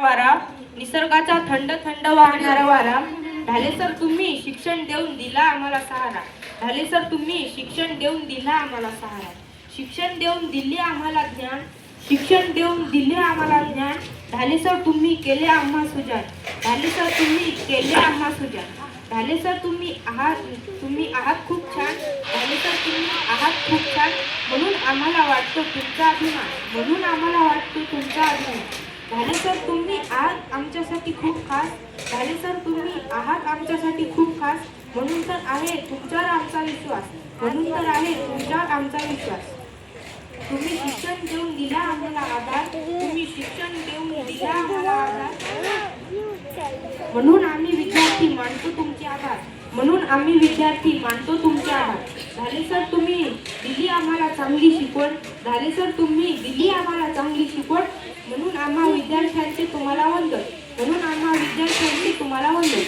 वारा, निसर्गाचा थंड थंड वाहणारा वारा. ढाले सर तुम्ही शिक्षण देऊन दिला आम्हाला सहारा. ढाले सर तुम्ही शिक्षण देऊन दिला आम्हाला सहारा. शिक्षण देऊन दिले आम्हाला ज्ञान, शिक्षण देऊन दिले आम्हाला ज्ञान. ढाले सर तुम्ही केले आम्हा सुजाण. ढाले सर तुम्ही केले आम्हा सुजाण. ढाले सर तुम्ही आहात खूप छान. ढाले सर तुम्ही आहात खूप छान. म्हणून आम्हाला वाटतो तुमचा अभिमान. म्हणून आम्हाला वाटतो तुमचा अभिमान. ढाले सर तुम्ही आहात आमच्यासाठी खूप खास. ढाले सर तुम्ही आहात आमच्यासाठी खूप खास. म्हणून तर आहे तुमच्यावर आमचा विश्वास. म्हणून तर आहे तुमच्यावर आमचा विश्वास. तुम्ही शिक्षण देऊन दिला आम्हाला आधार. तुम्ही शिक्षण देऊन दिला आम्हाला आधार. म्हणून आम्ही विद्यार्थी मानतो तुमचे आभार. म्हणून आम्ही विद्यार्थी मानतो तुमचे आभार. ढाले सर तुम्ही दिली आम्हाला चांगली शिकवण. ढाले सर तुम्ही दिली आम्हाला चांगली शिकवण. म्हणून आम्हा विद्यार्थ्यांचे तुम्हाला वंदन. म्हणून आम्हा विद्यार्थ्यांचे तुम्हाला वंदन.